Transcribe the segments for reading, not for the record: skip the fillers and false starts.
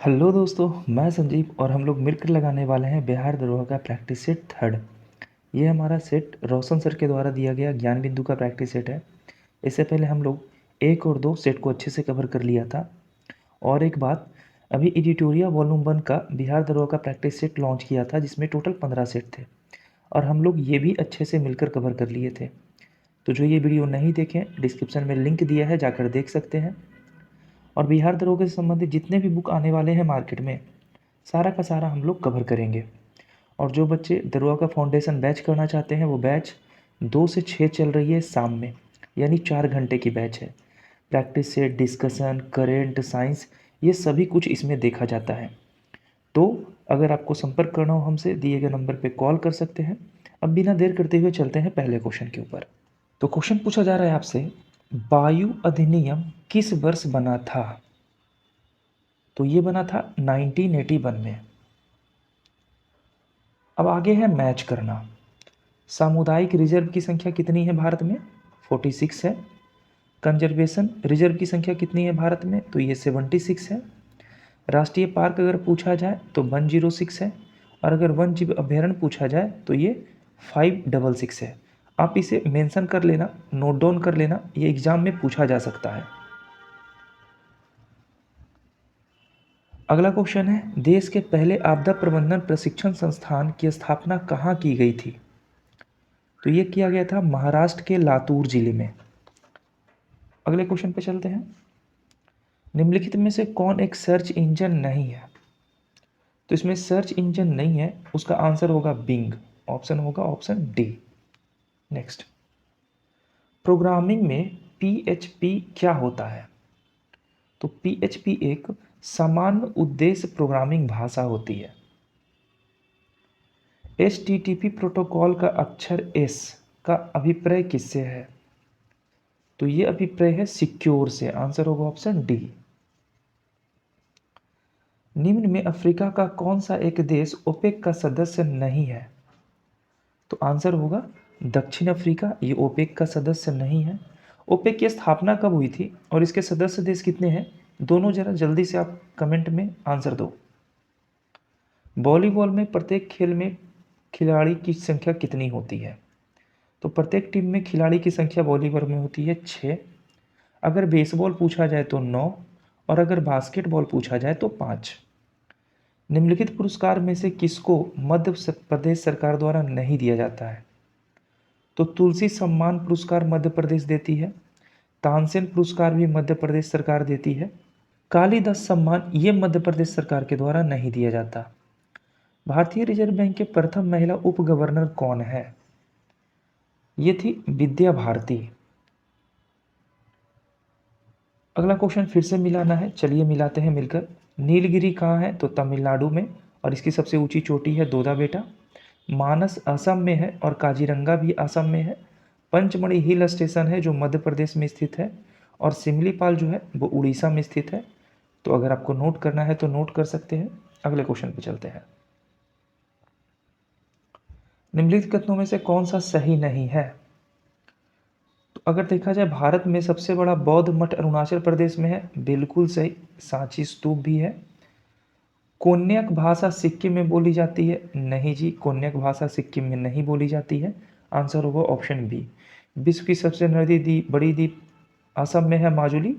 Hello दोस्तों, मैं संजीव और हम लोग मिलकर लगाने वाले हैं बिहार दरोगा का प्रैक्टिस सेट थर्ड। ये हमारा सेट रोशन सर के द्वारा दिया गया ज्ञान बिंदु का प्रैक्टिस सेट है। इससे पहले हम लोग 1 और 2 सेट को अच्छे से कवर कर लिया था। और एक बात, अभी एडिटोरिया वॉल्यूम 1 का बिहार दरोगा का प्रैक्टिस सेट लॉन्च किया था जिसमें टोटल 15 सेट थे और हम लोग ये भी अच्छे से मिलकर कवर कर लिए थे। तो जो ये वीडियो नहीं देखें, डिस्क्रिप्शन में लिंक दिया है, जाकर देख सकते हैं। और बिहार दरोगा से संबंधित जितने भी बुक आने वाले हैं मार्केट में, सारा का सारा हम लोग कवर करेंगे। और जो बच्चे दरोगा का फाउंडेशन बैच करना चाहते हैं वो बैच 2 से 6 चल रही है शाम में, यानी 4 घंटे की बैच है। प्रैक्टिस से डिस्कशन, करेंट, साइंस, ये सभी कुछ इसमें देखा जाता है। तो अगर आपको संपर्क करना हो हमसे, दिए गए नंबर पे कॉल कर सकते हैं। अब बिना देर करते हुए चलते हैं पहले क्वेश्चन के ऊपर। तो क्वेश्चन पूछा जा रहा है आपसे, वायु अधिनियम किस वर्ष बना था? तो ये बना था 1981 में। अब आगे है मैच करना। सामुदायिक रिजर्व की संख्या कितनी है भारत में? 46 है। कंजर्वेशन रिजर्व की संख्या कितनी है भारत में? तो ये 76 है। राष्ट्रीय पार्क अगर पूछा जाए तो 106 है। और अगर वन जीव अभ्यारण्य पूछा जाए तो ये 566 है। आप इसे मेंशन कर लेना, नोट डाउन कर लेना, ये एग्जाम में पूछा जा सकता है। अगला क्वेश्चन है, देश के पहले आपदा प्रबंधन प्रशिक्षण संस्थान की स्थापना कहाँ की गई थी? तो ये किया गया था महाराष्ट्र के लातूर जिले में। अगले क्वेश्चन पे चलते हैं। निम्नलिखित में से कौन एक सर्च इंजन नहीं है? तो इसमें सर्च इंजन नहीं है, उसका आंसर होगा बिंग। ऑप्शन होगा ऑप्शन डी। नेक्स्ट, प्रोग्रामिंग में पीएचपी क्या होता है? तो पीएचपी एक सामान्य उद्देश्य प्रोग्रामिंग भाषा होती है। एचटीटीपी प्रोटोकॉल का अक्षर एस का अभिप्राय किससे है? तो ये अभिप्राय है सिक्योर से। आंसर होगा ऑप्शन डी। निम्न में अफ्रीका का कौन सा एक देश ओपेक का सदस्य नहीं है? तो आंसर होगा दक्षिण अफ्रीका, ये ओपेक का सदस्य नहीं है। ओपेक की स्थापना कब हुई थी और इसके सदस्य देश कितने हैं? दोनों जरा जल्दी से आप कमेंट में आंसर दो। वॉलीबॉल में प्रत्येक खेल में खिलाड़ी की संख्या कितनी होती है? तो प्रत्येक टीम में खिलाड़ी की संख्या वॉलीबॉल में होती है 6। अगर बेसबॉल पूछा जाए तो 9 और अगर बास्केटबॉल पूछा जाए तो 5। निम्नलिखित पुरस्कार में से किसको मध्य प्रदेश सरकार द्वारा नहीं दिया जाता है? तो तुलसी सम्मान पुरस्कार मध्य प्रदेश देती है। तानसेन पुरस्कार भी मध्य प्रदेश सरकार देती है। कालिदास सम्मान ये मध्य प्रदेश सरकार के द्वारा नहीं दिया जाता। भारतीय रिजर्व बैंक के प्रथम महिला उप गवर्नर कौन है? ये थी विद्या भारती। अगला क्वेश्चन फिर से मिलाना है, चलिए मिलाते हैं मिलकर। नीलगिरी कहाँ है? तो तमिलनाडु में, और इसकी सबसे ऊंची चोटी है दोदा बेटा। मानस असम में है और काजीरंगा भी असम में है। पंचमढ़ी हिल स्टेशन है जो मध्य प्रदेश में स्थित है। और सिमलीपाल जो है वो उड़ीसा में स्थित है। तो अगर आपको नोट करना है तो नोट कर सकते हैं। अगले क्वेश्चन पे चलते हैं। निम्नलिखित कथनों में से कौन सा सही नहीं है? तो अगर देखा जाए भारत में सबसे बड़ा बौद्ध मठ अरुणाचल प्रदेश में है, बिल्कुल सही। सांची स्तूप भी है। कोन्याक भाषा सिक्किम में बोली जाती है, नहीं जी, कोन्याक भाषा सिक्किम में नहीं बोली जाती है। आंसर होगा ऑप्शन बी। विश्व की सबसे बड़ी द्वीप असम में है माजुली।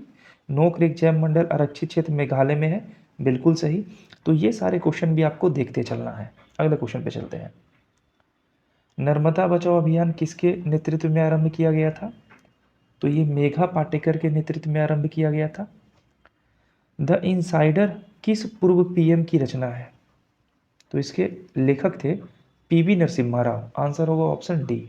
नोकरेक जैव मंडल आरक्षित क्षेत्र मेघालय में है, बिल्कुल सही। तो ये सारे क्वेश्चन भी आपको देखते चलना है। अगले क्वेश्चन पे चलते हैं। नर्मदा बचाओ अभियान किसके नेतृत्व में आरंभ किया गया था? तो ये मेघा पाटेकर के नेतृत्व में आरंभ किया गया था। द इनसाइडर किस पूर्व पीएम की रचना है? तो इसके लेखक थे पीवी नरसिम्हा राव। आंसर होगा ऑप्शन डी।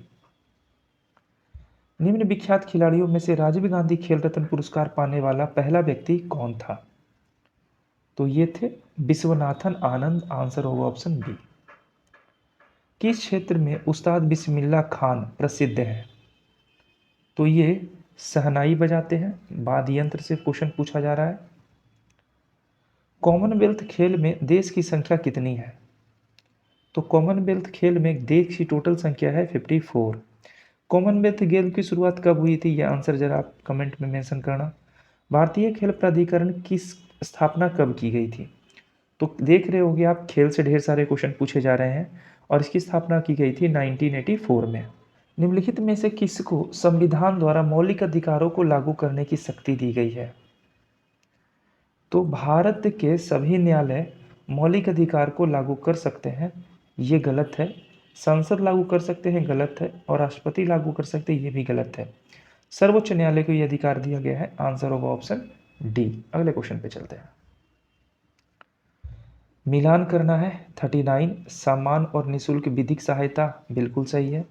निम्न विख्यात खिलाड़ियों में से राजीव गांधी खेल रत्न पुरस्कार पाने वाला पहला व्यक्ति कौन था? तो ये थे विश्वनाथन आनंद। आंसर होगा ऑप्शन बी। किस क्षेत्र में उस्ताद बिस्मिल्लाह खान प्रसिद्ध है? तो ये शहनाई बजाते हैं, वाद्य यंत्र से क्वेश्चन पूछा जा रहा है। कॉमनवेल्थ खेल में देश की संख्या कितनी है? तो कॉमनवेल्थ खेल में देश की टोटल संख्या है 54। कॉमनवेल्थ गेम की शुरुआत कब हुई थी? यह आंसर जरा आप कमेंट में मेंशन करना। भारतीय खेल प्राधिकरण की स्थापना कब की गई थी? तो देख रहे होगे आप, खेल से ढेर सारे क्वेश्चन पूछे जा रहे हैं और इसकी स्थापना की गई थी 1984 में। निम्नलिखित में से किसको संविधान द्वारा मौलिक अधिकारों को लागू करने की शक्ति दी गई है? तो भारत के सभी न्यायालय मौलिक अधिकार को लागू कर सकते हैं, ये गलत है। संसद लागू कर सकते हैं, गलत है। और राष्ट्रपति लागू कर सकते हैं, ये भी गलत है। सर्वोच्च न्यायालय को यह अधिकार दिया गया है। आंसर होगा ऑप्शन डी। अगले क्वेश्चन पे चलते हैं। मिलान करना है 39, समान और निःशुल्क विधिक सहायता, बिल्कुल सही है।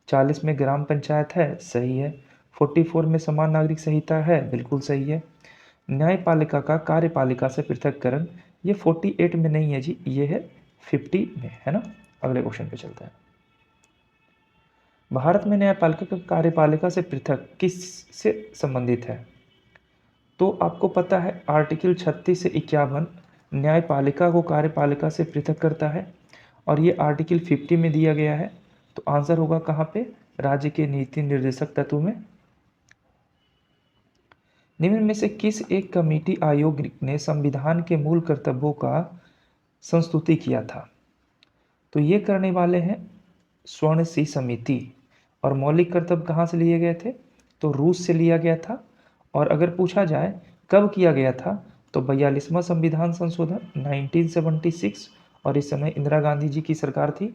40 में ग्राम पंचायत है, सही है। 44 में समान नागरिक संहिता है, बिल्कुल सही है। न्यायपालिका का कार्यपालिका से पृथककरण, ये 48 में नहीं है जी, ये है 50 में, है ना। अगले क्वेश्चन पे चलते हैं। भारत में न्यायपालिका का कार्यपालिका से पृथक किस से संबंधित है? तो आपको पता है आर्टिकल 36 से 51 न्यायपालिका को कार्यपालिका से पृथक करता है और ये आर्टिकल 50 में दिया गया है। तो आंसर होगा कहाँ पे? राज्य के नीति निर्देशक तत्व में। निम्न में से किस एक कमेटी आयोग ने संविधान के मूल कर्तव्यों का संस्तुति किया था? तो ये करने वाले हैं स्वर्ण सिंह समिति। और मौलिक कर्तव्य कहाँ से लिए गए थे? तो रूस से लिया गया था। और अगर पूछा जाए कब किया गया था, तो 42वां संविधान संशोधन 1976, और इस समय इंदिरा गांधी जी की सरकार थी।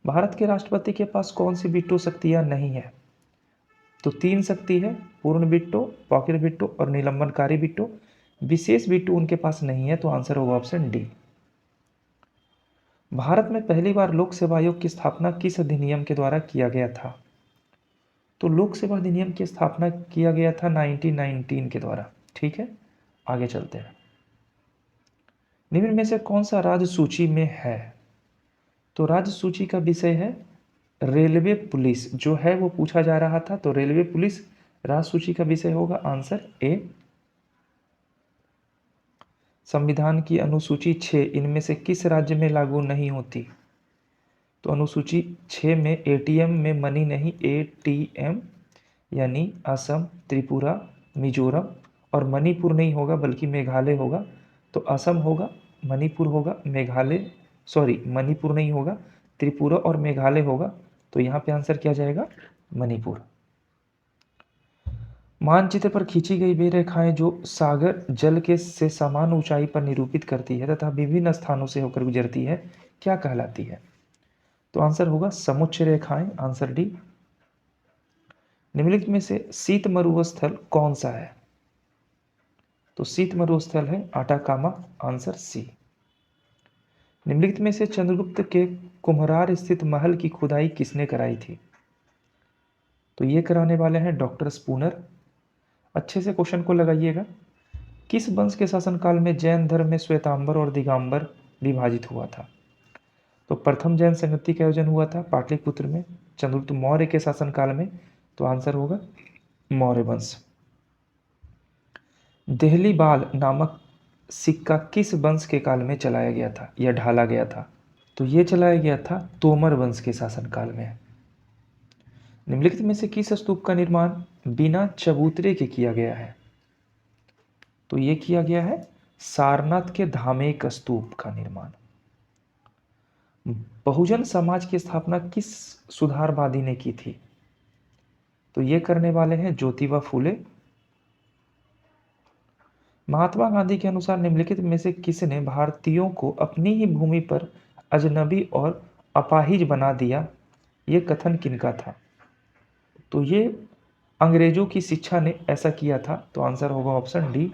भारत के राष्ट्रपति के पास कौन सी वीटो शक्तियां नहीं है? तो 3 शक्ति है, पूर्ण वीटो, पॉकेट वीटो और निलंबनकारी वीटो। विशेष वीटो उनके पास नहीं है, तो आंसर होगा ऑप्शन डी। भारत में पहली बार लोक सेवा आयोग की स्थापना किस अधिनियम के द्वारा किया गया था? तो लोक सेवा अधिनियम की स्थापना किया गया था 1919 के द्वारा। ठीक है, आगे चलते हैं। निम्न में से कौन सा राज्य सूची में है? तो राज्य सूची का विषय है रेलवे पुलिस, जो है वो पूछा जा रहा था। तो रेलवे पुलिस राज्य सूची का विषय होगा, आंसर ए। संविधान की अनुसूची 6 इनमें से किस राज्य में लागू नहीं होती? तो अनुसूची 6 में एटीएम में मनी नहीं, एटीएम यानी असम, त्रिपुरा, मिजोरम और मणिपुर नहीं होगा बल्कि मेघालय होगा। तो असम होगा, मणिपुर होगा, मेघालय, सॉरी मणिपुर नहीं होगा, त्रिपुरा और मेघालय होगा। तो यहाँ पे आंसर क्या जाएगा? मणिपुर। मानचित्र पर खींची गई वे रेखाएं जो सागर जल के से समान ऊंचाई पर निरूपित करती है तथा विभिन्न स्थानों से होकर गुजरती है, क्या कहलाती है? तो आंसर होगा समुच्चय रेखाएं, आंसर डी। निम्नलिखित में से शीत मरुस्थल कौन सा है? तो शीत मरुस्थल है आटाकामा, आंसर सी। निम्नलिखित में से चंद्रगुप्त के कुम्हरार स्थित महल की खुदाई किसने कराई थी? तो ये कराने वाले हैं डॉक्टर स्पूनर। अच्छे से क्वेश्चन को लगाइएगा। किस वंश के शासनकाल में जैन धर्म में श्वेतांबर और दिगंबर विभाजित हुआ था? तो प्रथम जैन संगति का आयोजन हुआ था पाटलिपुत्र में चंद्रगुप्त मौर्य के शासनकाल में। तो आंसर होगा मौर्य वंश। देहली बाल नामक सिक्का किस वंश के काल में चलाया गया था या ढाला गया था? तो ये चलाया गया था तोमर वंश के शासनकाल में। निम्नलिखित में से किस स्तूप का निर्माण बिना चबूतरे के किया गया है? तो ये किया गया है सारनाथ के धामेक स्तूप का निर्माण। बहुजन समाज की स्थापना किस सुधारवादी ने की थी? तो ये करने वाले हैं ज्योतिबा फूले। महात्मा गांधी के अनुसार निम्नलिखित में से किसने भारतीयों को अपनी ही भूमि पर अजनबी और अपाहिज बना दिया? ये कथन किनका था? तो ये अंग्रेजों की शिक्षा ने ऐसा किया था। तो आंसर होगा ऑप्शन डी।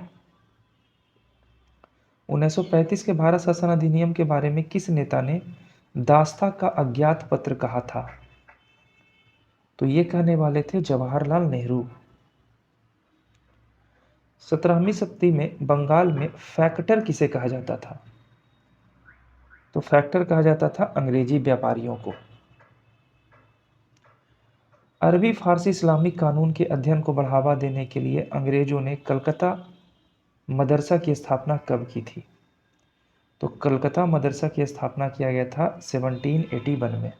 1935 के भारत शासन अधिनियम के बारे में किस नेता ने दास्ता का अज्ञात पत्र कहा था? तो ये कहने वाले थे जवाहरलाल नेहरू। 17वीं शताब्दी में बंगाल में फैक्टर किसे कहा जाता था? तो फैक्टर कहा जाता था अंग्रेजी व्यापारियों को। अरबी फारसी इस्लामिक कानून के अध्ययन को बढ़ावा देने के लिए अंग्रेजों ने कलकत्ता मदरसा की स्थापना कब की थी? तो कलकत्ता मदरसा की स्थापना किया गया था 1781 में।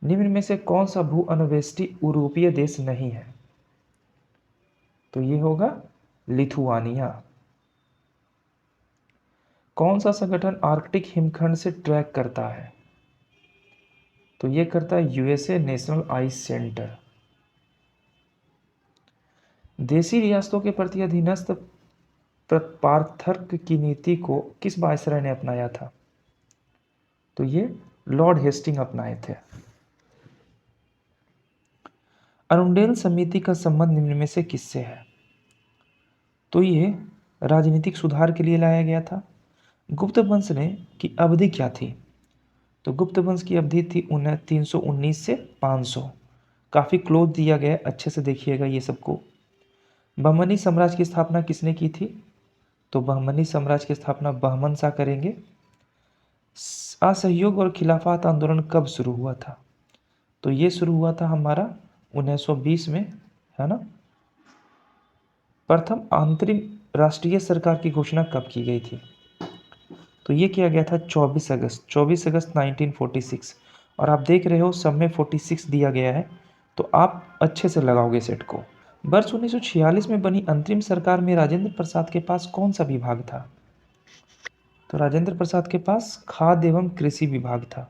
निम्न में से कौन सा भू अन्वेष्टि यूरोपीय देश नहीं है? तो ये होगा लिथुआनिया। कौन सा संगठन आर्कटिक हिमखंड से ट्रैक करता है? तो ये करता है यूएसए नेशनल आइस सेंटर। देशी रियासतों के प्रति अधीनस्थ पार्थर्क की नीति को किस वायसराय ने अपनाया था? तो ये लॉर्ड हेस्टिंग अपनाए थे। अरुंडेल समिति का संबंध निम्न में से किससे है? तो ये राजनीतिक सुधार के लिए लाया गया था। गुप्त वंश ने की अवधि क्या थी? तो गुप्त वंश की अवधि थी 319 से 500। काफ़ी क्लोज दिया गया है, अच्छे से देखिएगा ये सबको। बहमनी साम्राज्य की स्थापना किसने की थी? तो बहमनी साम्राज्य की स्थापना बहमन शाह करेंगे। असहयोग और खिलाफत आंदोलन कब शुरू हुआ था? तो ये शुरू हुआ था हमारा 1920 में, है ना। प्रथम अंतरिम राष्ट्रीय सरकार की घोषणा कब की गई थी? तो ये किया गया था 24 अगस्त 1946। और आप देख रहे हो सब में 46 दिया गया है, तो आप अच्छे से लगाओगे सेट को। वर्ष 1946 में बनी अंतरिम सरकार में राजेंद्र प्रसाद के पास कौन सा विभाग था? तो राजेंद्र प्रसाद के पास खाद्य एवं कृषि विभाग था।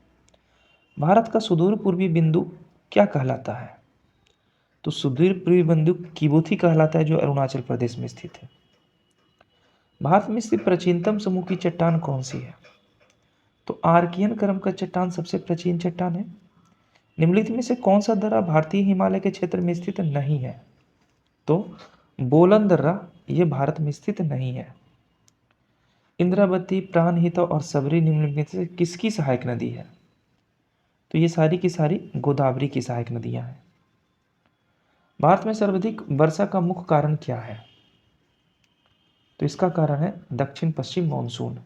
भारत का सुदूर पूर्वी बिंदु क्या कहलाता है? तो सुदूर पूर्वी बिंदु किबुथी कहलाता है, जो अरुणाचल प्रदेश में स्थित है। भारत में स्थित प्राचीनतम समूह की चट्टान कौन सी है? तो आर्कियन क्रम का चट्टान सबसे प्राचीन चट्टान है। निम्नलिखित में से कौन सा दर्रा भारतीय हिमालय के क्षेत्र में स्थित नहीं है? तो बोलन दर्रा ये भारत में स्थित नहीं है। इंद्रावती, प्राणहिता और सबरी निम्नलिखित में से किसकी सहायक नदी है? तो ये सारी की सारी गोदावरी की सहायक नदियां हैं। भारत में सर्वाधिक वर्षा का मुख्य कारण क्या है? तो इसका कारण है दक्षिण पश्चिम मानसून।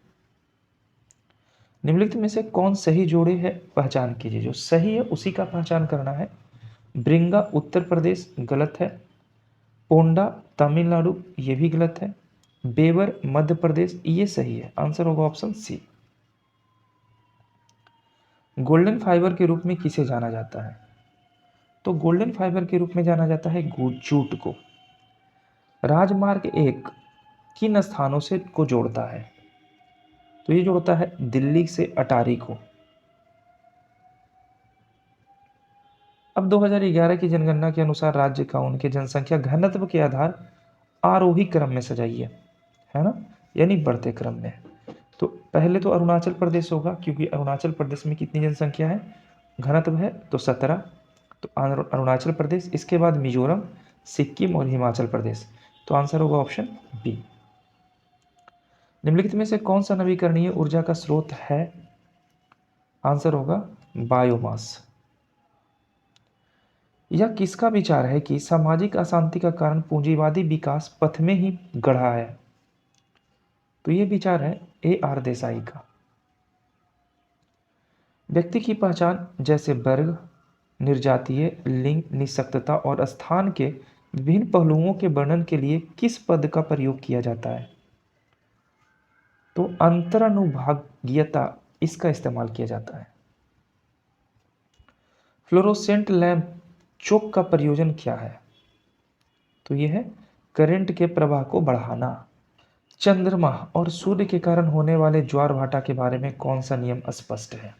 निम्नलिखित में से कौन सही जोड़े है? पहचान कीजिए। जो सही है उसी का पहचान करना है। ब्रिंगा उत्तर प्रदेश गलत है। पोंडा तमिलनाडु ये भी गलत है। बेवर मध्य प्रदेश ये सही है। आंसर होगा ऑप्शन सी। गोल्डन फाइबर के रूप में किसे जाना जाता है? तो गोल्डन फाइबर के रूप में जाना जाता है जूट को। राजमार्ग एक किन स्थानों से को जोड़ता है? तो ये जोड़ता है दिल्ली से अटारी को। अब 2011 की जनगणना के अनुसार राज्य का उनके जनसंख्या घनत्व के आधार आरोही क्रम में सजाइए, है ना, यानी बढ़ते क्रम में। तो पहले तो अरुणाचल प्रदेश होगा, क्योंकि अरुणाचल प्रदेश में कितनी जनसंख्या है? घनत्व है तो 17। तो अरुणाचल प्रदेश, इसके बाद मिजोरम, सिक्किम और हिमाचल प्रदेश। तो आंसर होगा ऑप्शन बी। निम्नलिखित में से कौन सा नवीकरणीय ऊर्जा का स्रोत है? आंसर होगा बायोमास। यह किसका विचार है कि सामाजिक अशांति का कारण पूंजीवादी विकास पथ में ही गढ़ा है? तो यह विचार है AR देसाई का। व्यक्ति की पहचान जैसे वर्ग, निर्जातीय, लिंग, निःशक्तता और स्थान के विभिन्न पहलुओं के वर्णन के लिए किस पद का प्रयोग किया जाता है? तो अंतरानुभागीयता इसका इस्तेमाल किया जाता है। फ्लोरोसेंट लैंप चोक का प्रयोजन क्या है? तो यह है करंट के प्रवाह को बढ़ाना। चंद्रमा और सूर्य के कारण होने वाले ज्वार भाटा के बारे में कौन सा नियम स्पष्ट है?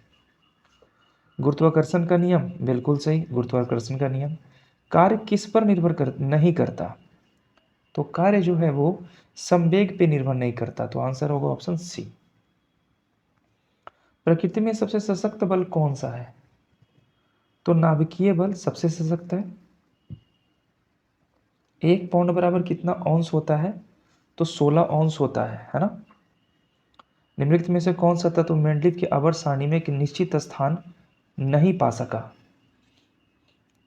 गुरुत्वाकर्षण का नियम, बिल्कुल सही, गुरुत्वाकर्षण का नियम। कार्य किस पर निर्भर नहीं करता? तो कार्य जो है वो संवेग पे निर्भर नहीं करता। तो आंसर होगा ऑप्शन सी। प्रकृति में सबसे सशक्त बल कौन सा है? तो नाभिकीय बल सबसे सशक्त है। 1 पाउंड बराबर कितना औंस होता है? तो 16 औंस होता है ना। निम्नलिखित में से कौन सा तत्व मेंडलीव की आवर्त सारणी में एक निश्चित स्थान नहीं पा सका?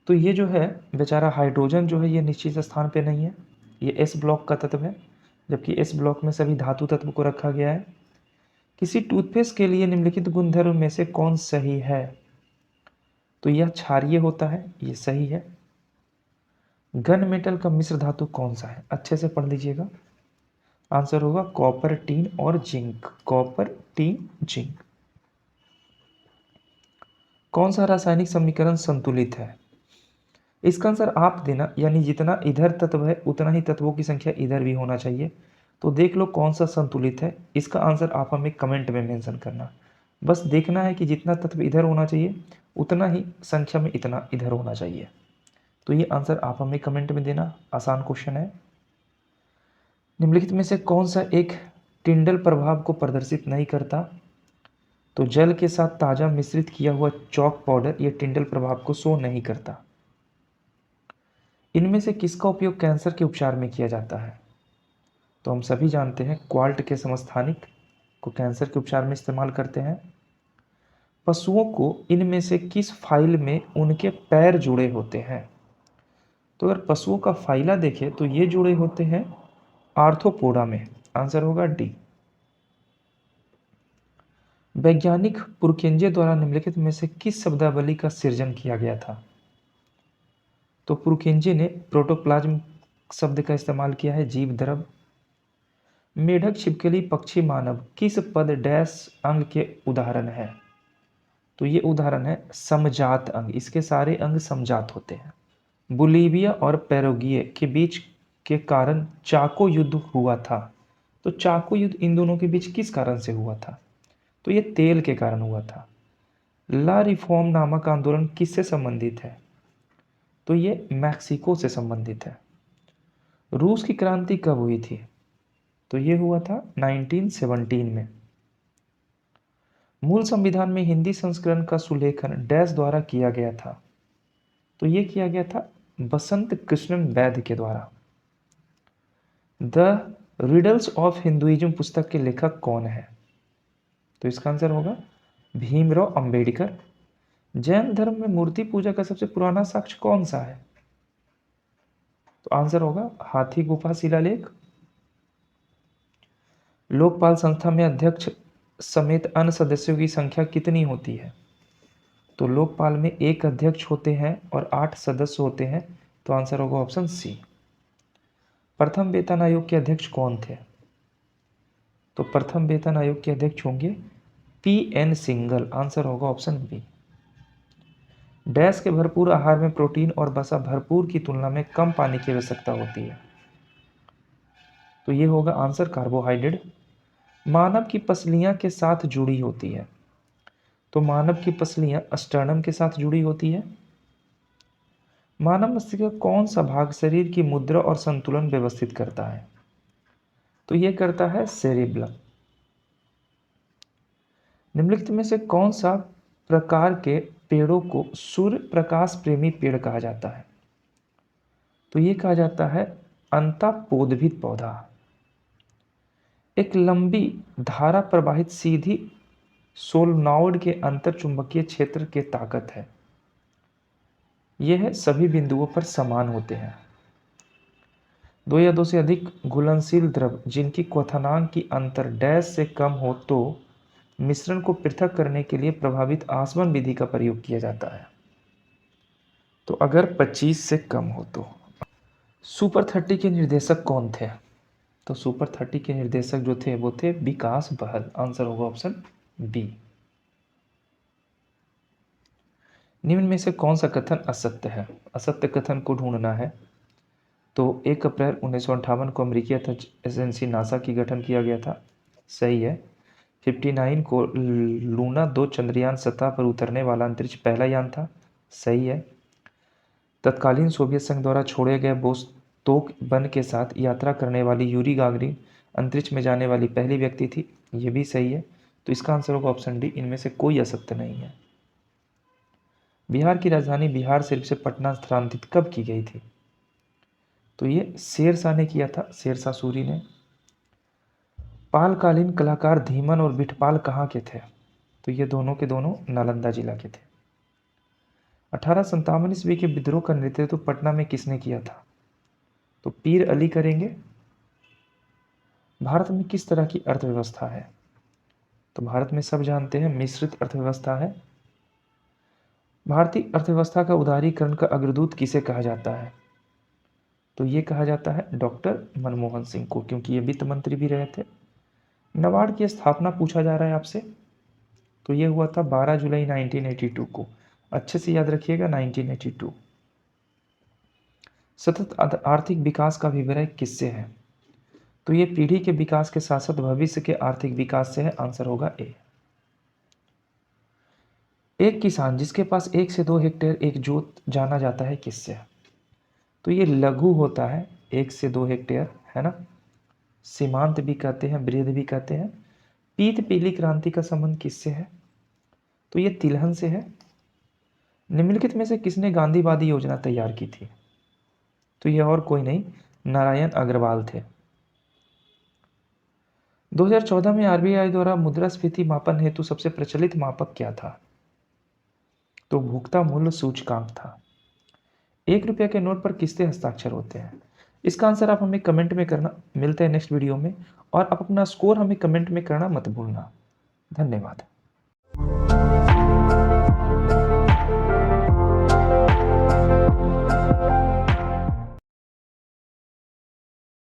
तो ये जो है बेचारा हाइड्रोजन जो है ये निश्चित स्थान पे नहीं है, ये एस ब्लॉक का तत्व है, जबकि एस ब्लॉक में सभी धातु तत्व को रखा गया है। किसी टूथपेस्ट के लिए निम्नलिखित गुणधर्म में से कौन सही है? तो यह क्षारीय होता है, ये सही है। घन मेटल का मिश्र धातु कौन सा है? अच्छे से पढ़ लीजिएगा। आंसर होगा कॉपर, टीन और जिंक। Copper, tin, zinc. कौन सा रासायनिक समीकरण संतुलित है? इसका आंसर आप देना, यानी जितना इधर तत्व है उतना ही तत्वों की संख्या इधर भी होना चाहिए। तो देख लो कौन सा संतुलित है। इसका आंसर आप हमें कमेंट में मेंशन करना। बस देखना है कि जितना तत्व इधर होना चाहिए उतना ही संख्या में इतना इधर होना चाहिए। तो ये आंसर आप हमें कमेंट में देना। आसान क्वेश्चन है। निम्नलिखित में से कौन सा एक टिंडल प्रभाव को प्रदर्शित नहीं करता? तो जल के साथ ताज़ा मिश्रित किया हुआ चॉक पाउडर ये टिंडल प्रभाव को शो नहीं करता। इनमें से किसका उपयोग कैंसर के उपचार में किया जाता है? तो हम सभी जानते हैं क्वाल्ट के समस्थानिक को कैंसर के उपचार में इस्तेमाल करते हैं। पशुओं को इनमें से किस फाइल में उनके पैर जुड़े होते हैं? तो अगर पशुओं का फाइला देखें तो ये जुड़े होते हैं आर्थ्रोपोडा में। आंसर होगा डी। वैज्ञानिक पुरकेंजे द्वारा निम्नलिखित में से किस शब्दावली का सृजन किया गया था? तो पुरकेंजे ने प्रोटोप्लाज्म शब्द का इस्तेमाल किया है। जीव द्रव। मेढक, छिपकली, पक्षी, मानव किस पद डैश अंग के उदाहरण है? तो ये उदाहरण है समजात अंग। इसके सारे अंग समजात होते हैं। बोलीविया और पैराग्वे के बीच के कारण चाको युद्ध हुआ था। तो चाको युद्ध इन दोनों के बीच किस कारण से हुआ था? तो ये तेल के कारण हुआ था। ला रिफॉर्म नामक आंदोलन किससे संबंधित है? तो ये मैक्सिको से संबंधित है। रूस की क्रांति कब हुई थी? तो ये हुआ था 1917 में। मूल संविधान में हिंदी संस्करण का सुलेखन डैश द्वारा किया गया था? तो ये किया गया था बसंत कृष्णन वैद्य के द्वारा। द रिडल्स ऑफ हिंदुइज्म पुस्तक के लेखक कौन है? तो इसका आंसर होगा भीमराव अंबेडकर। जैन धर्म में मूर्ति पूजा का सबसे पुराना साक्ष्य कौन सा है? तो आंसर होगा हाथी गुफा शिलालेख। लोकपाल संस्था में अध्यक्ष समेत अन्य सदस्यों की संख्या कितनी होती है? तो लोकपाल में एक अध्यक्ष होते हैं और 8 सदस्य होते हैं। तो आंसर होगा ऑप्शन सी। प्रथम वेतन आयोग के अध्यक्ष कौन थे? तो प्रथम वेतन आयोग के अध्यक्ष होंगे पी.एन. सिंघल। आंसर होगा ऑप्शन बी। डैश के भरपूर आहार में प्रोटीन और वसा भरपूर की तुलना में कम पानी की आवश्यकता होती है? तो ये होगा आंसर कार्बोहाइड्रेट। मानव की पसलियां के साथ जुड़ी होती है? तो मानव की पसलियां अस्टर्नम के साथ जुड़ी होती है। मानव मस्तिष्क का कौन सा भाग शरीर की मुद्रा और संतुलन व्यवस्थित करता है? तो ये करता है सेरिब्लम। निम्नलिखित में से कौन सा प्रकार के पेड़ों को सूर्य प्रकाश प्रेमी पेड़ कहा जाता है? तो ये कहा जाता है अंतःपोदभित पौधा। एक लंबी धारा प्रवाहित सीधी सोलनॉइड के अंतर चुंबकीय क्षेत्र की ताकत है। यह सभी बिंदुओं पर समान होते हैं। दो या दो से अधिक घुलनशील द्रव जिनकी क्वथनांक की अंतर डैश से कम हो तो मिश्रण को पृथक करने के लिए प्रभावित आसवन विधि का प्रयोग किया जाता है। तो अगर 25 से कम हो तो। सुपर 30 के निर्देशक कौन थे? तो सुपर 30 के निर्देशक जो थे वो थे विकास बहल। आंसर होगा ऑप्शन बी। निम्न में से कौन सा कथन असत्य है? असत्य कथन को ढूंढना है। तो 1 अप्रैल 1958 को अमेरिकी एजेंसी नासा की गठन किया गया था। सही है। 59 को लूना 2 चंद्रयान सतह पर उतरने वाला अंतरिक्ष पहला यान था। सही है। तत्कालीन सोवियत संघ द्वारा छोड़े गए बोस्तोक वन के साथ यात्रा करने वाली यूरी गागरिन अंतरिक्ष में जाने वाली पहली व्यक्ति थी। ये भी सही है। तो इसका आंसर होगा ऑप्शन डी। इनमें से कोई असत्य नहीं है। बिहार की राजधानी बिहार शरीफ से पटना स्थानांतरित कब की गई थी? तो ये शेरशाह ने किया था, शेरशाह सूरी ने। पालकालीन कलाकार धीमन और बिठपाल कहाँ के थे? तो ये दोनों के दोनों नालंदा जिला के थे। 1857 ईस्वी के विद्रोह का नेतृत्व पटना में किसने किया था? तो पीर अली करेंगे। भारत में किस तरह की अर्थव्यवस्था है? तो भारत में सब जानते हैं मिश्रित अर्थव्यवस्था है। भारतीय अर्थव्यवस्था का उदारीकरण का अग्रदूत किसे कहा जाता है? तो ये कहा जाता है डॉक्टर मनमोहन सिंह को, क्योंकि ये वित्त मंत्री भी रहे थे। नाबार्ड की स्थापना पूछा जा रहा है आपसे। तो ये हुआ था 12 जुलाई 1982 को। अच्छे से याद रखिएगा 1982। सतत आर्थिक विकास का अभिप्राय किससे है? तो ये पीढ़ी के विकास के साथ साथ भविष्य के आर्थिक विकास से है, आंसर होगा ए। एक किसान जिसके पास 1 से 2 हेक्टेयर एक जोत जाना जाता है किससे? तो ये लघु होता है, 1 से 2 हेक्टेयर, है ना? सीमांत भी कहते हैं, वृहद भी कहते हैं। पीत पीली क्रांति का संबंध किससे है? तो ये तिलहन से है। निम्नलिखित में से किसने गांधीवादी योजना तैयार की थी? तो ये और कोई नहीं, नारायण अग्रवाल थे। 2014 में आरबीआई द्वारा मुद्रास्फीति मापन हेतु सबसे प्रचलित मापक क्या था? तो भुगता मूल्य सूचकांक था। 1 रुपये के नोट पर किसके हस्ताक्षर होते हैं? इसका आंसर आप हमें कमेंट में करना। मिलते हैं नेक्स्ट वीडियो में, और आप अपना स्कोर हमें कमेंट में करना मत भूलना। धन्यवाद।